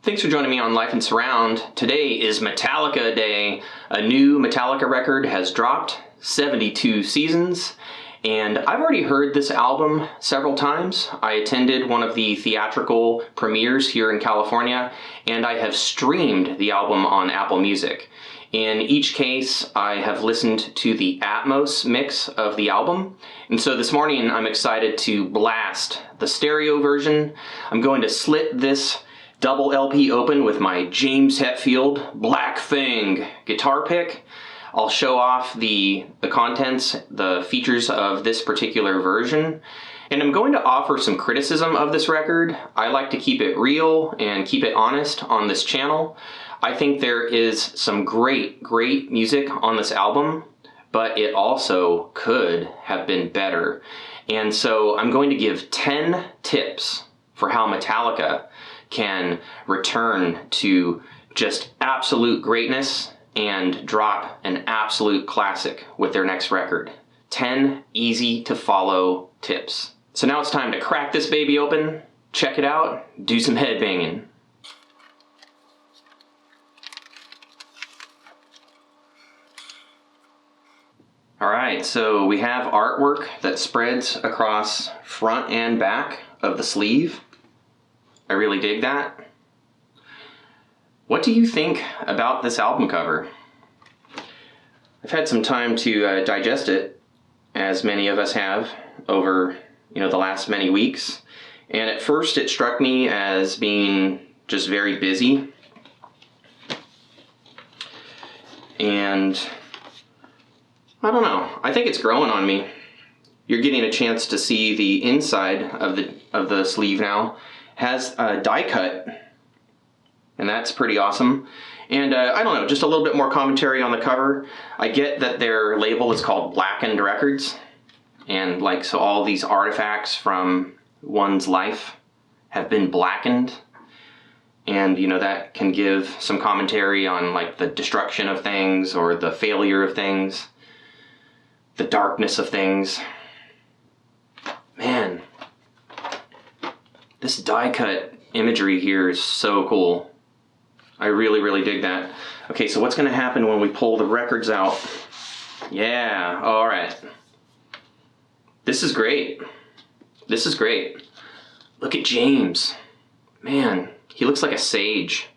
Thanks for joining me on Life and Surround. Today is Metallica Day. A new Metallica record has dropped, 72 Seasons, and I've already heard this album several times. I attended one of the theatrical premieres here in California, and I have streamed the album on Apple Music. In each case, I have listened to the ATMOS mix of the album, and so this morning I'm excited to blast the stereo version. I'm going to slit this double LP open with my James Hetfield Black Fang guitar pick. I'll show off the contents, the features of this particular version, and I'm going to offer some criticism of this record. I like to keep it real and keep it honest on this channel. I think there is some great music on this album, but it also could have been better. And so I'm going to give 10 tips for how Metallica can return to just absolute greatness and drop an absolute classic with their next record. 10 easy to follow tips. So now it's time to crack this baby open, check it out, do some headbanging. Alright, so we have artwork that spreads across front and back of the sleeve. I really dig that. What do you think about this album cover? I've had some time to digest it, as many of us have, over the last many weeks. And at first it struck me as being just very busy. And I don't know, I think it's growing on me. You're getting a chance to see the inside of the sleeve now. Has a die cut, and that's pretty awesome. And I don't know, just a little bit more commentary on the cover. I get that their label is called Blackened Records, and so all these artifacts from one's life have been blackened, and that can give some commentary on the destruction of things or the failure of things, the darkness of things. Man, this die cut imagery here is so cool. I really dig that. Okay, so what's gonna happen when we pull the records out? Yeah, all right. This is great. This is great. Look at James. Man, he looks like a sage.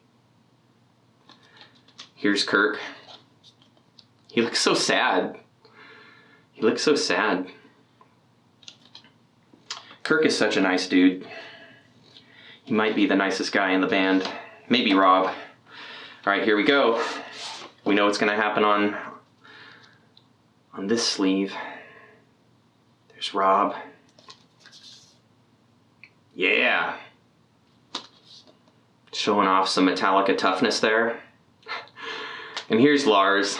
Here's Kirk. He looks so sad. He looks so sad. Kirk is such a nice dude. He might be the nicest guy in the band. Maybe Rob. All right, here we go. We know what's gonna happen on this sleeve. There's Rob. Yeah. Showing off some Metallica toughness there. And here's Lars.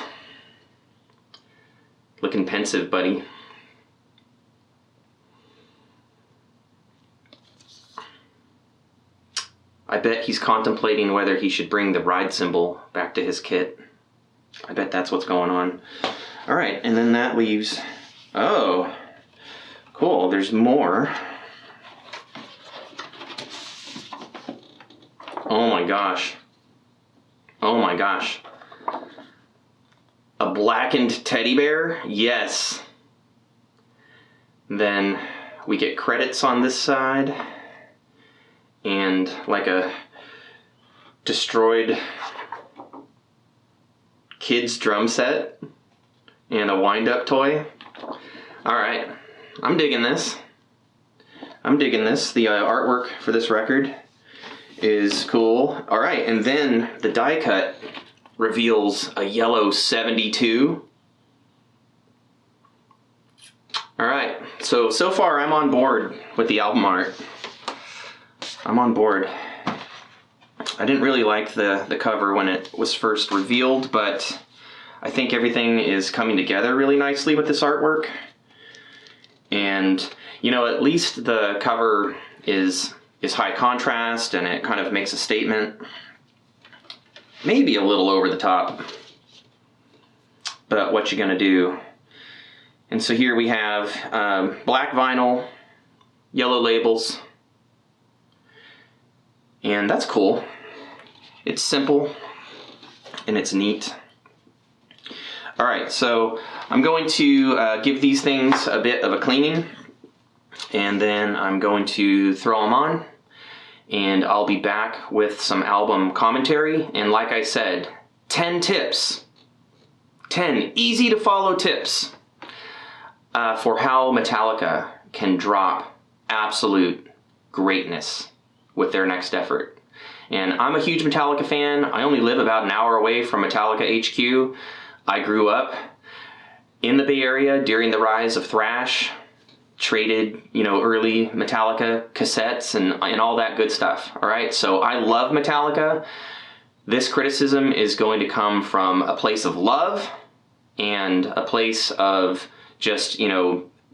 Looking pensive, buddy. I bet he's contemplating whether he should bring the ride cymbal back to his kit. I bet that's what's going on. All right, and then that leaves... Oh, cool, there's more. Oh my gosh. Oh my gosh. A blackened teddy bear? Yes. Then we get credits on this side. And a destroyed kid's drum set and a wind-up toy. All right, I'm digging this. I'm digging this. The artwork for this record is cool. All right, and then the die cut reveals a yellow 72. All right, so far I'm on board with the album art. I'm on board. I didn't really like the cover when it was first revealed, but I think everything is coming together really nicely with this artwork. And, at least the cover is high contrast and it kind of makes a statement. Maybe a little over the top, but what you gonna do? And so here we have black vinyl, yellow labels, and that's cool. It's simple and it's neat. All right, so I'm going to give these things a bit of a cleaning, and then I'm going to throw them on, and I'll be back with some album commentary. And like I said, 10 tips, 10 easy to follow tips for how Metallica can drop absolute greatness with their next effort. And I'm a huge Metallica fan. I only live about an hour away from Metallica HQ. I grew up in the Bay Area during the rise of thrash, traded, early Metallica cassettes and all that good stuff. All right, so I love Metallica. This criticism is going to come from a place of love and a place of just,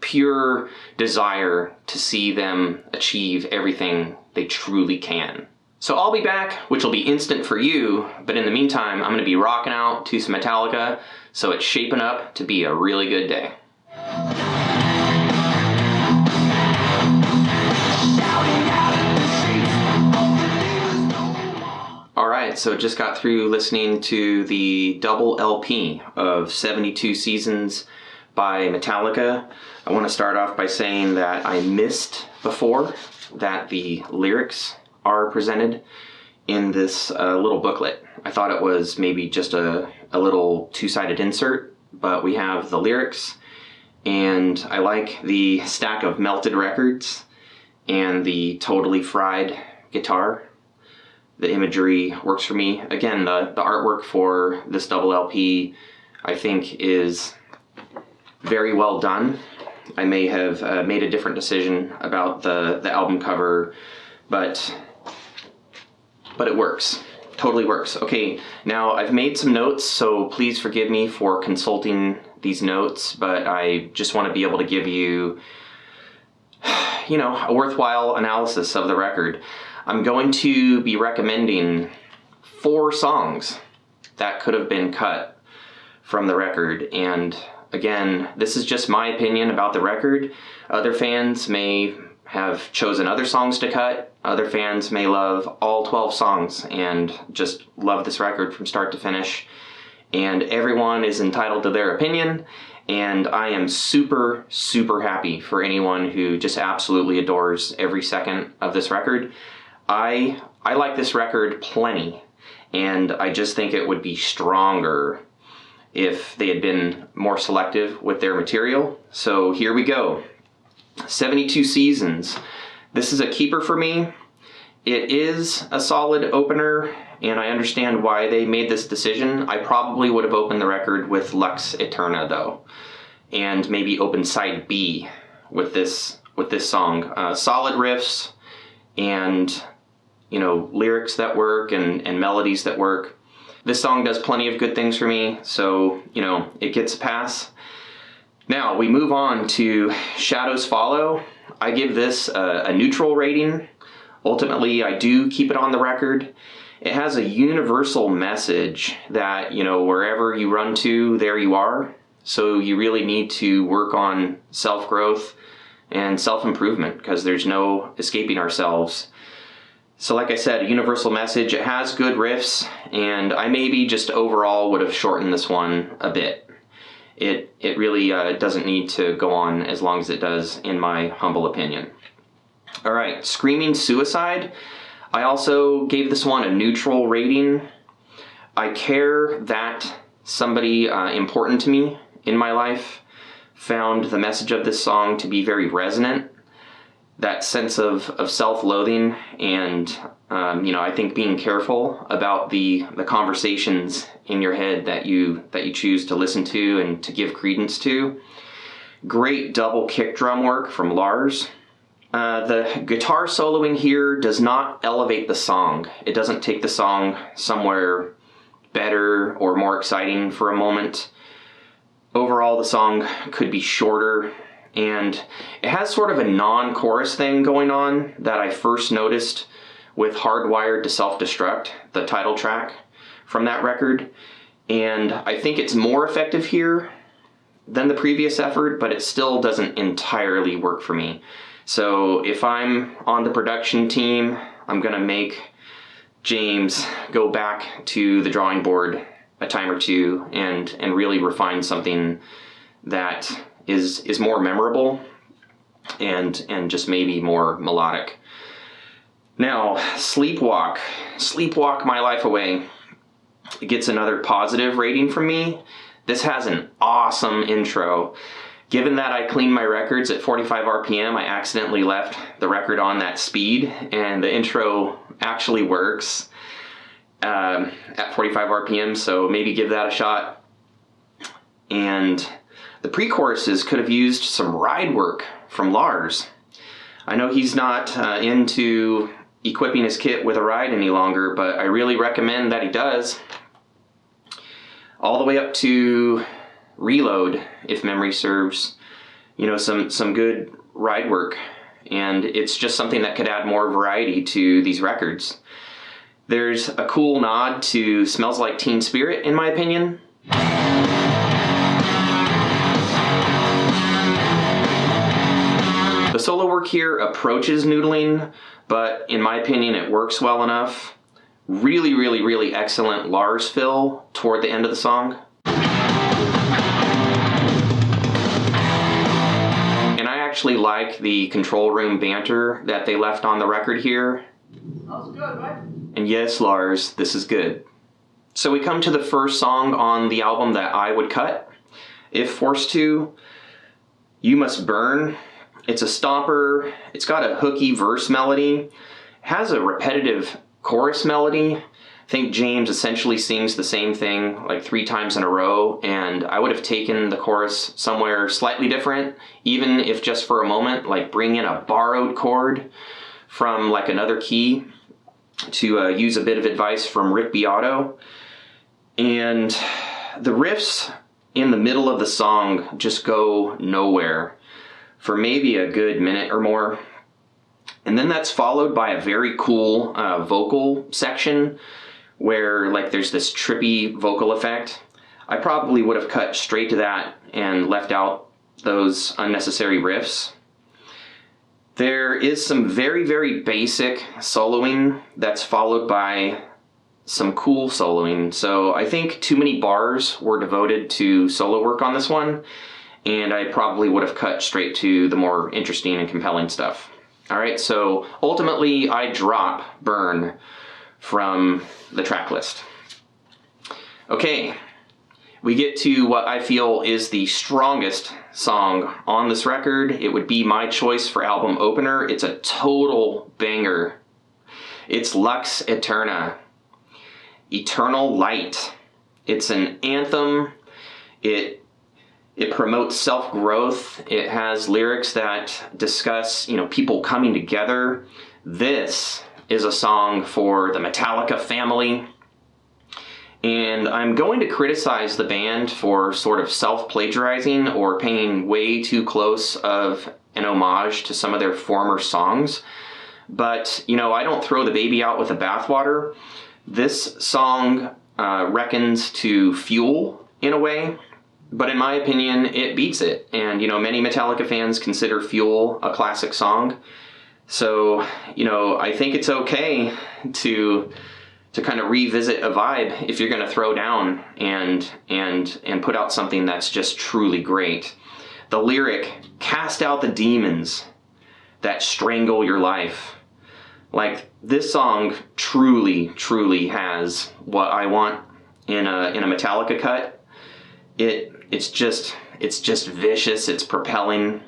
pure desire to see them achieve everything they truly can. So I'll be back, which will be instant for you, but in the meantime, I'm going to be rocking out to some Metallica, so it's shaping up to be a really good day. Alright, so just got through listening to the double LP of 72 Seasons by Metallica. I want to start off by saying that I missed before that the lyrics are presented in this little booklet. I thought it was maybe just a little two-sided insert, but we have the lyrics, and I like the stack of melted records and the totally fried guitar. The imagery works for me. Again, the artwork for this double LP, I think, is very well done. I may have made a different decision about the album cover, but it works. Totally works. Okay, now I've made some notes, so please forgive me for consulting these notes, but I just want to be able to give you, a worthwhile analysis of the record. I'm going to be recommending 4 songs that could have been cut from the record, and again, this is just my opinion about the record. Other fans may have chosen other songs to cut. Other fans may love all 12 songs and just love this record from start to finish. And everyone is entitled to their opinion, and I am super, super happy for anyone who just absolutely adores every second of this record. I like this record plenty, and I just think it would be stronger if they had been more selective with their material. So here we go. 72 Seasons. This is a keeper for me. It is a solid opener, and I understand why they made this decision. I probably would have opened the record with Lux Eterna, though, and maybe opened side B with this song. Solid riffs and lyrics that work and melodies that work. This song does plenty of good things for me, so it gets a pass. Now we move on to Shadows Follow. I give this a neutral rating. Ultimately, I do keep it on the record. It has a universal message that, wherever you run to, there you are. So you really need to work on self-growth and self-improvement, because there's no escaping ourselves. So like I said, a universal message. It has good riffs, and I maybe just overall would have shortened this one a bit. It really doesn't need to go on as long as it does, in my humble opinion. All right, Screaming Suicide. I also gave this one a neutral rating. I care that somebody important to me in my life found the message of this song to be very resonant. That sense of self-loathing and, I think being careful about the conversations in your head that you choose to listen to and to give credence to. Great double kick drum work from Lars. The guitar soloing here does not elevate the song. It doesn't take the song somewhere better or more exciting for a moment. Overall, the song could be shorter, and it has sort of a non-chorus thing going on that I first noticed with Hardwired to Self-Destruct, the title track from that record. And I think it's more effective here than the previous effort, but it still doesn't entirely work for me. So if I'm on the production team, I'm going to make James go back to the drawing board a time or two and really refine something that is more memorable and just maybe more melodic. Now, Sleepwalk My Life Away gets another positive rating from me. This has an awesome intro. Given that I cleaned my records at 45 RPM, I accidentally left the record on that speed, and the intro actually works at 45 RPM, so maybe give that a shot. And the pre-choruses could have used some ride work from Lars. I know he's not into equipping his kit with a ride any longer, but I really recommend that he does. All the way up to Reload, if memory serves, some good ride work, and it's just something that could add more variety to these records. There's a cool nod to Smells Like Teen Spirit, in my opinion. The solo work here approaches noodling, but in my opinion it works well enough. Really, really, really excellent Lars fill toward the end of the song. And I actually like the control room banter that they left on the record here. That was good, right? And yes, Lars, this is good. So we come to the first song on the album that I would cut, if forced to. You Must Burn. It's a stomper. It's got a hooky verse melody. Has a repetitive chorus melody. I think James essentially sings the same thing like 3 times in a row, and I would have taken the chorus somewhere slightly different, even if just for a moment, like bring in a borrowed chord from like another key to use a bit of advice from Rick Beato. And the riffs in the middle of the song just go nowhere for maybe a good minute or more. And then that's followed by a very cool vocal section where like there's this trippy vocal effect. I probably would have cut straight to that and left out those unnecessary riffs. There is some very, very basic soloing that's followed by some cool soloing. So I think too many bars were devoted to solo work on this one, and I probably would have cut straight to the more interesting and compelling stuff. All right, so ultimately I drop Burn from the track list. Okay, we get to what I feel is the strongest song on this record. It would be my choice for album opener. It's a total banger. It's Lux Eterna, Eternal Light. It's an anthem. It promotes self-growth. It has lyrics that discuss, people coming together. This is a song for the Metallica family. And I'm going to criticize the band for sort of self-plagiarizing or paying way too close of an homage to some of their former songs. But, I don't throw the baby out with the bathwater. This song reckons to Fuel in a way, but in my opinion, it beats it. And, many Metallica fans consider Fuel a classic song. So, I think it's okay to kind of revisit a vibe if you're going to throw down and put out something that's just truly great. The lyric, cast out the demons that strangle your life. Like, this song truly, truly has what I want in a Metallica cut. It's just vicious, it's propelling.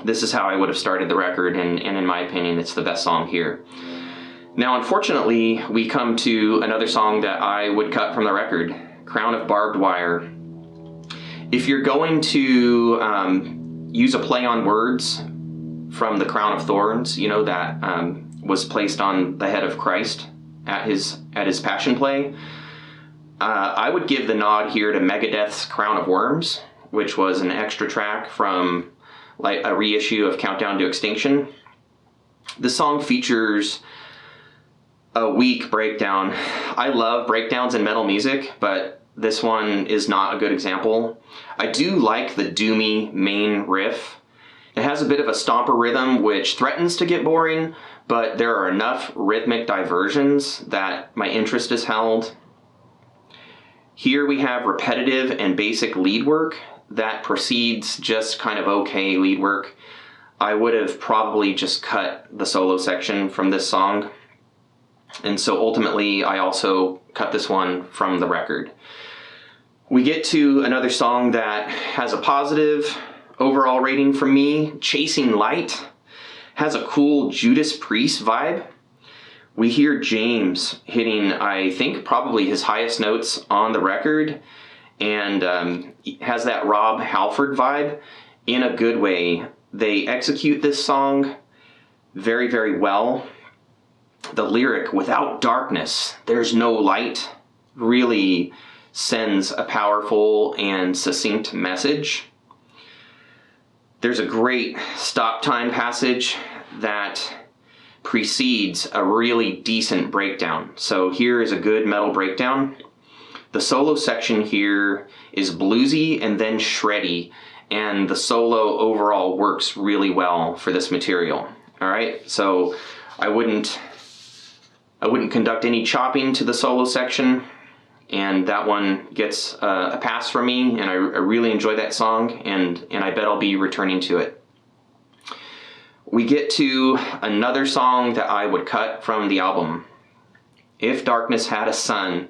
This is how I would have started the record, and in my opinion, it's the best song here. Now, unfortunately, we come to another song that I would cut from the record, Crown of Barbed Wire. If you're going to use a play on words from the Crown of Thorns, that was placed on the head of Christ at his Passion play, I would give the nod here to Megadeth's Crown of Worms, which was an extra track from like a reissue of Countdown to Extinction. The song features a weak breakdown. I love breakdowns in metal music, but this one is not a good example. I do like the doomy main riff. It has a bit of a stomper rhythm which threatens to get boring, but there are enough rhythmic diversions that my interest is held. Here we have repetitive and basic lead work that precedes just kind of okay lead work. I would have probably just cut the solo section from this song. And so ultimately, I also cut this one from the record. We get to another song that has a positive overall rating from me. Chasing Light has a cool Judas Priest vibe. We hear James hitting, I think, probably his highest notes on the record, and has that Rob Halford vibe in a good way. They execute this song very, very well. The lyric, "Without darkness, there's no light," really sends a powerful and succinct message. There's a great stop time passage that precedes a really decent breakdown. So here is a good metal breakdown. The solo section here is bluesy and then shreddy, and the solo overall works really well for this material. All right, so I wouldn't conduct any chopping to the solo section, and that one gets a pass from me, and I really enjoy that song, and I bet I'll be returning to it. We get to another song that I would cut from the album, If Darkness Had a Sun.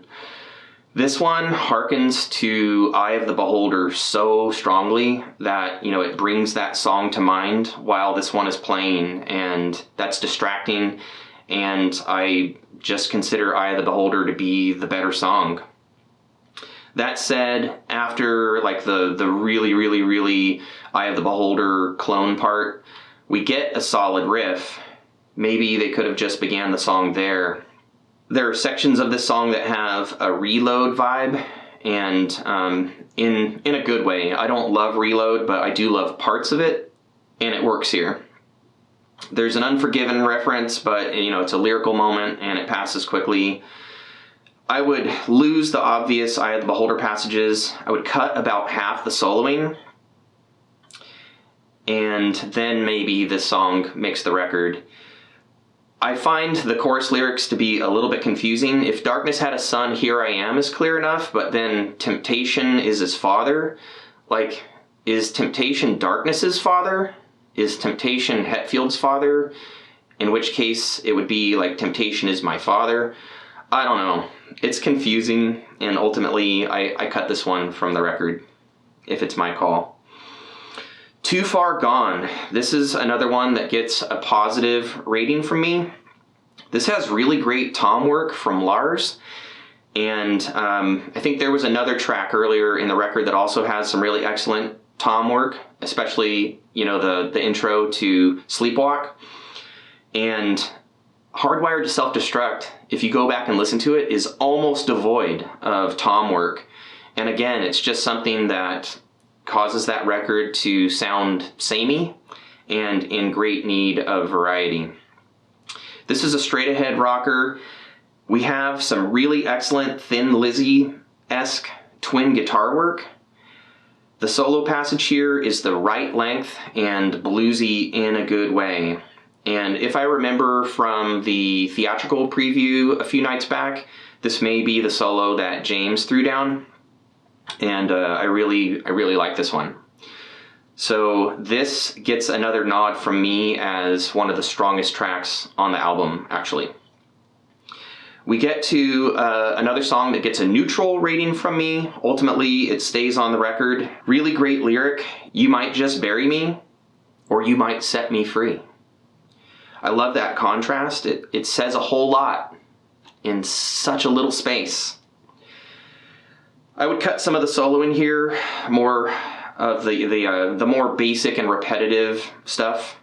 This one harkens to Eye of the Beholder so strongly that, it brings that song to mind while this one is playing, and that's distracting, and I just consider Eye of the Beholder to be the better song. That said, after like the really, really, really Eye of the Beholder clone part, we get a solid riff. Maybe they could have just began the song there. There are sections of this song that have a Reload vibe, and in a good way. I don't love Reload, but I do love parts of it, and it works here. There's an Unforgiven reference, but it's a lyrical moment, and it passes quickly. I would lose the obvious Eye of the Beholder passages. I would cut about half the soloing, and then maybe this song makes the record. I find the chorus lyrics to be a little bit confusing. If darkness had a son, here I am is clear enough, but then temptation is his father. Like, is temptation darkness's father? Is temptation Hetfield's father? In which case it would be like temptation is my father. I don't know. It's confusing, and ultimately I cut this one from the record, if it's my call. Too Far Gone. This is another one that gets a positive rating from me. This has really great tom work from Lars, and I think there was another track earlier in the record that also has some really excellent tom work, especially, the intro to Sleepwalk. And Hardwired to Self-Destruct, if you go back and listen to it, is almost devoid of tom work. And again, it's just something that causes that record to sound samey and in great need of variety. This is a straight-ahead rocker. We have some really excellent Thin Lizzy-esque twin guitar work. The solo passage here is the right length and bluesy in a good way. And if I remember from the theatrical preview a few nights back, this may be the solo that James threw down. And I really like this one. So this gets another nod from me as one of the strongest tracks on the album, actually. We get to another song that gets a neutral rating from me. Ultimately, it stays on the record. Really great lyric. You might just bury me, or you might set me free. I love that contrast. It says a whole lot in such a little space. I would cut some of the solo in here, more of the more basic and repetitive stuff.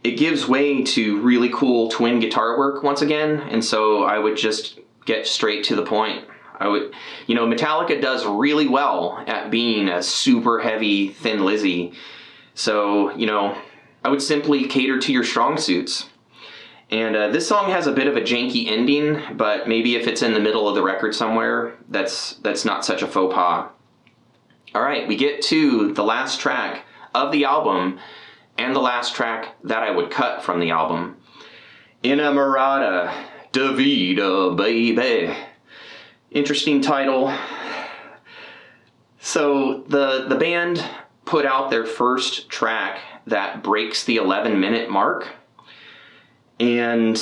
It gives way to really cool twin guitar work once again, and so I would just get straight to the point. Metallica does really well at being a super heavy Thin Lizzy, so I would simply cater to your strong suits. And this song has a bit of a janky ending, but maybe if it's in the middle of the record somewhere, that's not such a faux pas. All right, we get to the last track, of the album and the last track that I would cut from the album. Inamorata de Vida, baby. Interesting title. So the band put out their first track that breaks the 11-minute mark, and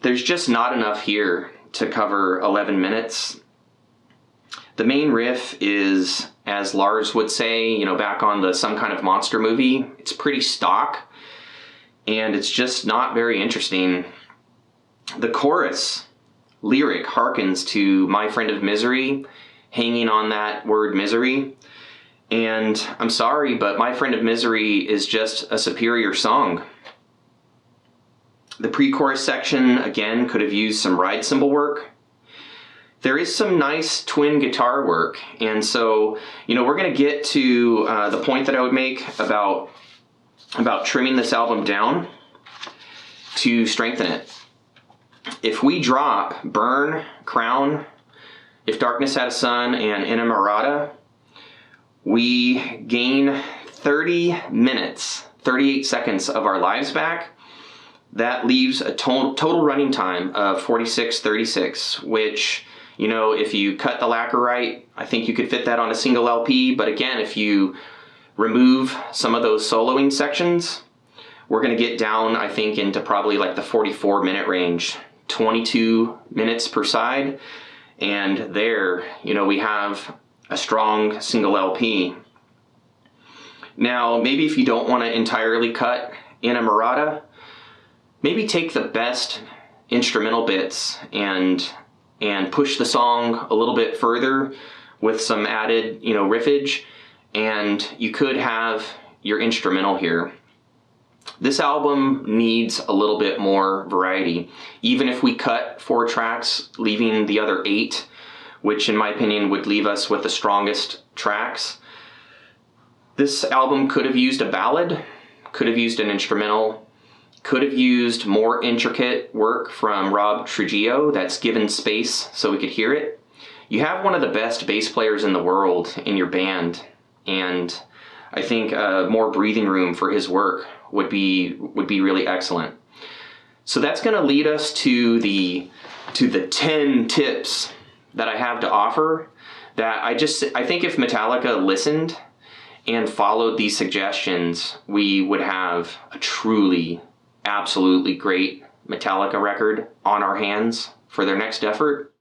there's just not enough here to cover 11 minutes. The main riff is, as Lars would say, back on the Some Kind of Monster movie, it's pretty stock, and it's just not very interesting. The chorus lyric harkens to My Friend of Misery, hanging on that word misery, and I'm sorry, but My Friend of Misery is just a superior song. The pre-chorus section, again, could have used some ride cymbal work. There is some nice twin guitar work, and so, we're going to get to the point that I would make about trimming this album down to strengthen it. If we drop Burn, Crown, If Darkness Had a Sun, and Inamorata, we gain 30 minutes, 38 seconds of our lives back. That leaves a total running time of 46:36, which, if you cut the lacquer right, I think you could fit that on a single LP. But again, if you remove some of those soloing sections, we're going to get down, I think, into probably like the 44-minute range, 22 minutes per side. And there, we have a strong single LP. Now, maybe if you don't want to entirely cut Inamorata, maybe take the best instrumental bits and push the song a little bit further with some added, riffage, and you could have your instrumental here. This album needs a little bit more variety. Even if we cut 4 tracks, leaving the other 8, which in my opinion would leave us with the strongest tracks, this album could have used a ballad, could have used an instrumental, could have used more intricate work from Rob Trujillo that's given space so we could hear it. You have one of the best bass players in the world in your band, and I think more breathing room for his work would be really excellent. So that's going to lead us to the 10 tips that I have to offer that I think if Metallica listened and followed these suggestions, we would have a truly, absolutely great Metallica record on our hands for their next effort.